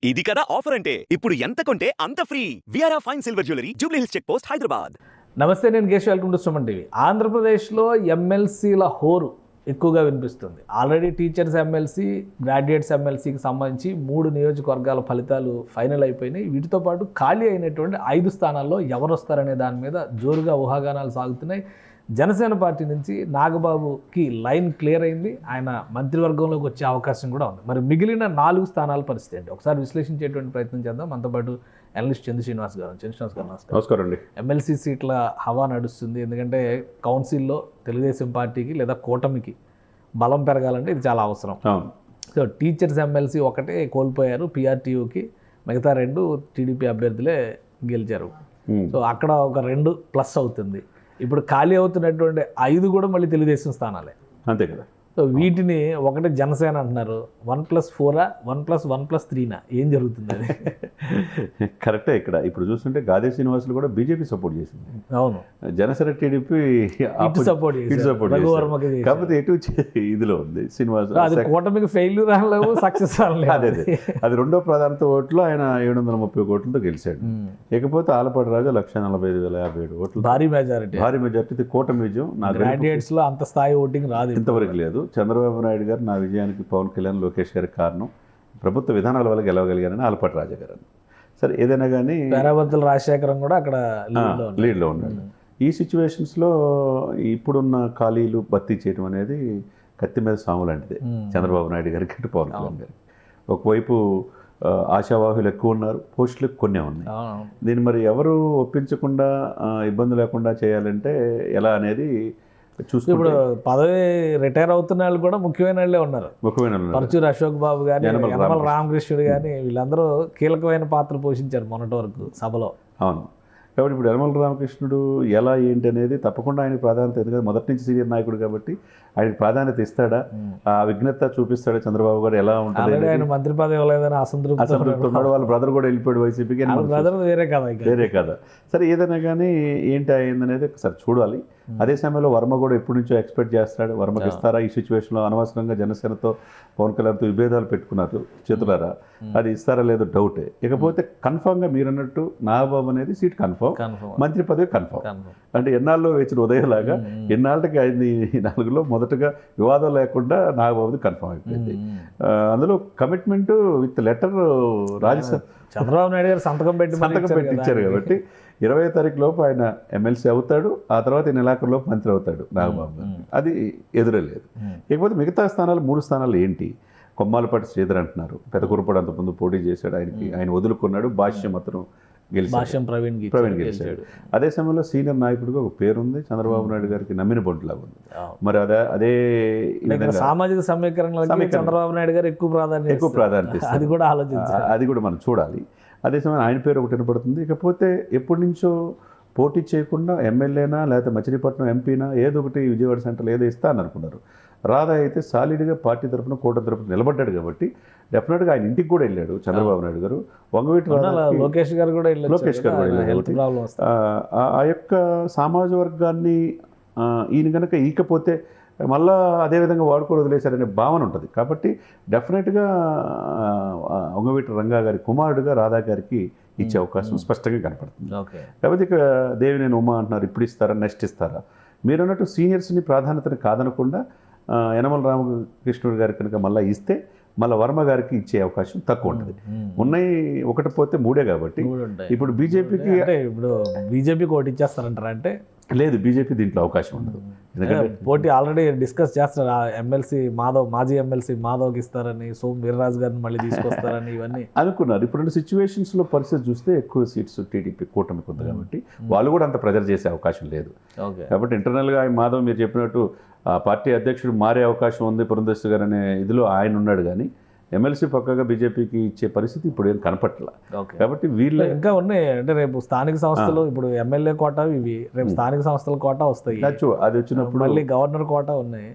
ఇది కదా ఆఫర్ అంటే ఇప్పుడు ఎంత కొంటే అంత ఫ్రీ విఆర్ఆ fine silver jewellery Jubilee Hills check post Hyderabad. నమస్తే, నేను Keshav. Welcome to Suman TV. ఆంధ్రప్రదేశ్లో ఎమ్మెల్సీల హోరు ఎక్కువగా వినిపిస్తుంది. ఆల్రెడీ టీచర్స్ ఎమ్మెల్సీ, గ్రాడ్యుయేట్స్ ఎమ్మెల్సీకి సంబంధించి 3 నియోజకవర్గాల ఫలితాలు ఫైనల్ అయిపోయినాయి. వీటితో పాటు ఖాళీ అయినటువంటి 5 స్థానాల్లో ఎవరు వస్తారనే దాని మీద జోరుగా ఊహాగానాలు సాగుతున్నాయి. జనసేన పార్టీ నుంచి నాగబాబుకి లైన్ క్లియర్ అయింది. ఆయన మంత్రివర్గంలోకి వచ్చే అవకాశం కూడా ఉంది. మరి మిగిలిన 4 స్థానాల పరిస్థితి ఏంటి ఒకసారి విశ్లేషించేటువంటి ప్రయత్నం చేద్దాం. మనతో పాటు అనలిస్ట్ చంద్ర శ్రీనివాస్ గారు. నమస్కారం అండి. ఎమ్మెల్సీ సీట్ల హవా నడుస్తుంది. ఎందుకంటే కౌన్సిల్లో తెలుగుదేశం పార్టీకి లేదా కూటమికి బలం పెరగాలంటే ఇది చాలా అవసరం. సో టీచర్స్ ఎమ్మెల్సీ ఒకటే కోల్పోయారు పిఆర్టీయూకి, మిగతా 2 టీడీపీ అభ్యర్థులే గెలిచారు. సో అక్కడ ఒక 2 ప్లస్ అవుతుంది. ఇప్పుడు ఖాళీ అవుతున్నటువంటి 5 కూడా మళ్ళీ తెలుగుదేశం స్థానాలే. అంతే కదా. సో వీటిని ఒకటి జనసేన అంటున్నారు. 1+4 1+1+3 ఏం జరుగుతుంది అది? కరెక్టే. ఇప్పుడు చూస్తుంటే గాదే శ్రీనివాసులు కూడా బీజేపీ సపోర్ట్ చేసింది. అవును, జనసేన టీడీపీ సపోర్ట్ కాకపోతే ఎటు ఇదిలో ఉంది శ్రీనివాస్. అది కూటమికి ఫెయిల్యూర్ అనలేవు, సక్సెస్ అనలేవు. అదే అది రెండో ప్రాధాన్యత ఓట్లు ఆయన 730 కోట్లతో గెలిచాడు. ఇకపోతే ఆలపాటి రాజా 1,45,057 ఓట్లు, భారీ మెజారిటీ కూటమి విజయం. నా గ్రాడ్యుయేట్స్ లో అంత స్థాయి ఓటింగ్ రాదు, ఇంతవరకు లేదు. చంద్రబాబు నాయుడు గారు నా విజయానికి పవన్ కళ్యాణ్, లోకేష్ గారికి కారణం ప్రభుత్వ విధానాల వల్ల గెలవగలిగారని ఆలపాటి రాజా గారు. సరే, ఏదైనా కానీ పేరాబత్తుల రాజశేఖరం కూడా అక్కడ లీడ్లో ఉన్నాడు. ఈ సిచ్యువేషన్స్లో ఇప్పుడున్న ఖాళీలు భర్తీ చేయడం అనేది కత్తి మీద సాము లాంటిదే చంద్రబాబు నాయుడు గారికి, అటు పవన్ కళ్యాణ్ గారికి. ఒకవైపు ఆశావాహులు ఎక్కువ ఉన్నారు, పోస్టులు కొన్నే ఉన్నాయి. దీన్ని మరి ఎవరు ఒప్పించకుండా ఇబ్బంది లేకుండా చేయాలంటే ఎలా అనేది చూసుకుంటే, ఇప్పుడు పదవి రిటైర్ అవుతున్న వాళ్ళు కూడా ముఖ్యమైన వాళ్ళే ఉన్నారు. పరచూరు అశోక్ బాబు కానీ, యనమల రామకృష్ణుడు కానీ, వీళ్ళందరూ కీలకమైన పాత్ర పోషించారు మొన్నటి వరకు సభలో. అవును. కాబట్టి ఇప్పుడు యనమల రామకృష్ణుడు ఎలా ఏంటి అనేది తప్పకుండా ఆయనకు ప్రాధాన్యత, ఎందుకంటే మొదటి నుంచి సీనియర్ నాయకుడు కాబట్టి ఆయనకు ప్రాధాన్యత ఇస్తాడా, ఆ విఘ్నత చూపిస్తాడా చంద్రబాబు గారు, ఎలా ఉంటుంది? ఆయన మంత్రి పదవి ఇవ్వలేదని అసంతృప్తి ఉన్నాడు. వాళ్ళ బ్రదర్ కూడా వెళ్ళిపోయాడు వైసీపీకి, వేరే కదా. సరే, ఏదైనా కానీ ఏంటి అయిందనేది ఒకసారి చూడాలి. అదే సమయంలో వర్మ కూడా ఎప్పటి నుంచో ఎక్స్పెక్ట్ చేస్తాడు. వర్మకి ఇస్తారా ఈ సిచ్యువేషన్లో? అనవసరంగా జనసేనతో పవన్ కళ్యాణ్తో విభేదాలు పెట్టుకున్నారు చేతులారా, అది ఇస్తారా లేదో డౌటే. ఇకపోతే కన్ఫామ్గా మీరు అన్నట్టు నాగబాబు అనేది సీట్ కన్ఫామ్, మంత్రి పదవి కన్ఫామ్. అంటే ఎన్నాళ్ళలో వేచిన ఉదయంలాగా ఎన్నాళ్ళకి 5-4లో మొదటగా వివాదం లేకుండా నాగబాబుది కన్ఫామ్ అయిపోయింది. అందులో commitment with letter Rajya Sabha Chandrababu Naidu గారు సంతకం పెట్టి ఇచ్చారు కాబట్టి 20వ తారీఖు లోపు ఆయన ఎమ్మెల్సీ అవుతాడు. ఆ తర్వాత ఈ నెలాఖరులోపు మంత్రి అవుతాడు నాగబాబు గారు. అది ఎదురే లేదు. ఇకపోతే మిగతా స్థానాలు 3 స్థానాలు ఏంటి? కొమ్మాలపాటి శ్రీధర్ అంటున్నారు, పెదకూరుపాడు అంతకుముందు పోటీ చేశాడు, ఆయన వదులుకున్నాడు. భాష్యం అతను ప్రవీణ్ గెలిచాడు. అదే సమయంలో సీనియర్ నాయకుడిగా ఒక పేరుంది, చంద్రబాబు నాయుడు గారికి నమ్మిన బొంటులాగా ఉంది. మరి అదే సామాజిక సమీకరణ చంద్రబాబు నాయుడు గారు ఎక్కువ ప్రాధాన్యత అది కూడా మనం చూడాలి. అదే సమయం ఆయన పేరు ఒకటి వినపడుతుంది. ఇకపోతే ఎప్పటి నుంచో పోటీ చేయకుండా ఎమ్మెల్యేనా లేకపోతే మచిలీపట్నం ఎంపీనా ఏదో ఒకటి విజయవాడ సెంటర్లో ఏదో ఇస్తా అని అనుకున్నారు. రాధా అయితే సాలిడ్గా పార్టీ తరఫున కూటమి తరఫున నిలబడ్డాడు కాబట్టి డెఫినెట్గా ఆయన ఇంటికి కూడా వెళ్ళాడు చంద్రబాబు నాయుడు గారు. వంగవీటి లోకేష్ గారు కూడా వెళ్ళాడు. ఆ యొక్క సామాజిక వర్గాన్ని ఈయన కనుక ఈకపోతే మళ్ళా అదేవిధంగా వాడుకోవడం వదిలేశారనే భావన ఉంటుంది. కాబట్టి డెఫినెట్గా వంగవీటి రంగా గారి కుమారుడుగా రాధా గారికి ఇచ్చే అవకాశం స్పష్టంగా కనపడుతుంది. కాబట్టి ఇక దేవినేని ఉమా అంటున్నారు, ఇప్పుడు ఇస్తారా, నెక్స్ట్ ఇస్తారా? మీరు అన్నట్టు సీనియర్స్ని ప్రాధాన్యతను కాదనకుండా యనమల రామకృష్ణుడు గారికి కనుక మళ్ళీ ఇస్తే మళ్ళీ వర్మ గారికి ఇచ్చే అవకాశం తక్కువ ఉంటుంది. ఉన్నాయి, ఒకటి పోతే 3 కాబట్టి ఇప్పుడు బీజేపీకి ఒకటి ఇచ్చేస్తారంటారా? అంటే లేదు, బీజేపీ దీంట్లో అవకాశం ఉండదు. ఎందుకంటే పోటీ ఆల్రెడీ డిస్కస్ చేస్తారు. ఎమ్మెల్సీ మాధవ్, మాజీ ఎమ్మెల్సీ మాధవ్కి ఇస్తారని, సోమ్ వీర్రాజు గారిని మళ్ళీ తీసుకొస్తారని ఇవన్నీ అనుకున్నారు. ఇప్పుడు సిచ్యువేషన్స్లో పరిస్థితి చూస్తే ఎక్కువ సీట్స్ టీడీపీ కూటమికి ఉంది కాబట్టి వాళ్ళు కూడా అంత ప్రెజర్ చేసే అవకాశం లేదు. కాబట్టి ఇంటర్నల్గా మాధవ్ మీరు చెప్పినట్టు ఆ పార్టీ అధ్యక్షుడు మారే అవకాశం ఉంది పురంధేశ్వరి గారు అనే ఇదిలో ఆయన ఉన్నాడు. కానీ ఎమ్మెల్సీ పక్కగా బీజేపీకి ఇచ్చే పరిస్థితి ఇప్పుడు ఏం కనపట్ల. కాబట్టి వీళ్ళు ఇంకా ఉన్నాయి. అంటే రేపు స్థానిక సంస్థలు, ఇప్పుడు ఎమ్మెల్యే కోటా ఇవి, రేపు స్థానిక సంస్థల కోటా వస్తాయి. అది వచ్చినప్పుడు మళ్ళీ గవర్నర్ కోటా ఉన్నాయి.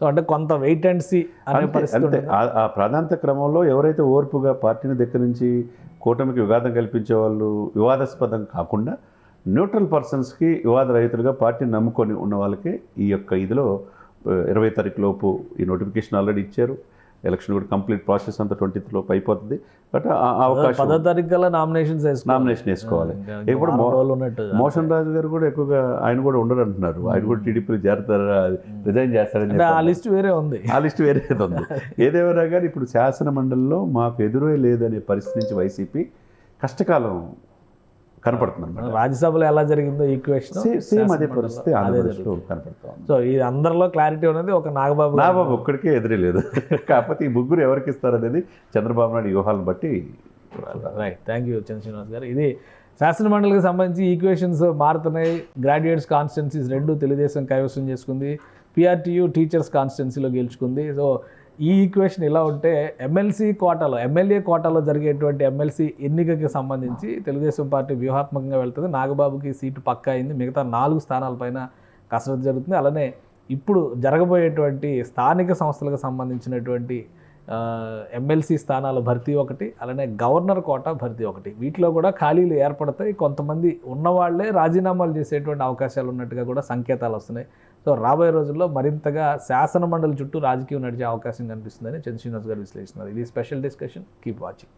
సో అంటే కొంత వెయిట్ అండ్ సీ అనే పరిస్థితి. ఆ ప్రాధాన్యత క్రమంలో ఎవరైతే ఓర్పుగా పార్టీని దగ్గర నుంచి కూటమికి వివాదం కల్పించే వాళ్ళు, వివాదాస్పదం కాకుండా న్యూట్రల్ పర్సన్స్కి వివాద రహితులుగా పార్టీని నమ్ముకొని ఉన్న వాళ్ళకి ఈ యొక్క ఇదిలో 20వ తారీఖు లోపు ఈ నోటిఫికేషన్ ఆల్రెడీ ఇచ్చారు. ఎలక్షన్ కూడా కంప్లీట్ ప్రాసెస్ అంతా 20th లోపు అయిపోతుంది. బట్ ఆ అవకాశం 10వ తారీఖు కల్లా నామినేషన్ వేసుకోవాలి. ఇప్పుడు మోషన్ రాజు గారు కూడా ఎక్కువగా ఆయన కూడా ఉండరు అంటున్నారు. ఆయన కూడా టీడీపీలో చేరతారా, రిజైన్ చేస్తారని ఆ లిస్ట్ వేరే ఉంది. ఆ లిస్ట్ వేరే ఉంది. ఏదేమైనా కానీ ఇప్పుడు శాసన మండలిలో మాకు ఎదురే లేదనే పరిస్థితి నుంచి వైసీపీ కష్టకాలం కనపడుతుంది అనమాట. రాజ్యసభలో ఎలా జరిగిందో ఈక్వేషన్ సేమ్ అదే పరిస్థితి ఆంధ్రప్రదేశ్లో కనపడుతుంది. సో ఇది అందరిలో క్లారిటీ ఉన్నది ఒక నాగబాబు ఒక్కడికే ఎదురే లేదు. కాకపోతే ఈ ముగ్గురు ఎవరికి ఇస్తారు అనేది చంద్రబాబు నాయుడు వ్యూహాలను బట్టి. రైట్, థ్యాంక్ యూ చంద్ర శ్రీనివాస్ గారు. ఇది శాసనమండలికి సంబంధించి ఈక్వేషన్స్ మారుతున్నాయి. గ్రాడ్యుయేట్స్ కాన్స్టిట్యున్సీస్ రెండు తెలుగుదేశం కైవసం చేసుకుంది, పిఆర్టీయూ టీచర్స్ కాన్స్టిట్యున్సీలో గెలుచుకుంది. సో ఈ ఈక్వేషన్ ఇలా ఉంటే ఎమ్మెల్యే కోటాలో జరిగేటువంటి ఎమ్మెల్సీ ఎన్నికకి సంబంధించి తెలుగుదేశం పార్టీ వ్యూహాత్మకంగా వెళ్తుంది. నాగబాబుకి సీటు పక్కా అయింది. మిగతా 4 స్థానాలపైన కసరత్తు జరుగుతుంది. అలానే ఇప్పుడు జరగబోయేటువంటి స్థానిక సంస్థలకు సంబంధించినటువంటి ఎమ్మెల్సీ స్థానాల భర్తీ ఒకటి, అలానే గవర్నర్ కోటా భర్తీ ఒకటి. వీటిలో కూడా ఖాళీలు ఏర్పడతాయి. కొంతమంది ఉన్నవాళ్లే రాజీనామాలు చేసేటువంటి అవకాశాలు ఉన్నట్టుగా కూడా సంకేతాలు వస్తున్నాయి. సో రాబోయే రోజుల్లో మరింతగా శాసన మండలి చుట్టూ రాజకీయం నడిచే అవకాశం కనిపిస్తుందని చంద్ర శ్రీనివాస్ గారు విశ్లేషిస్తున్నారు. ఇది స్పెషల్ డిస్కషన్. Keep watching.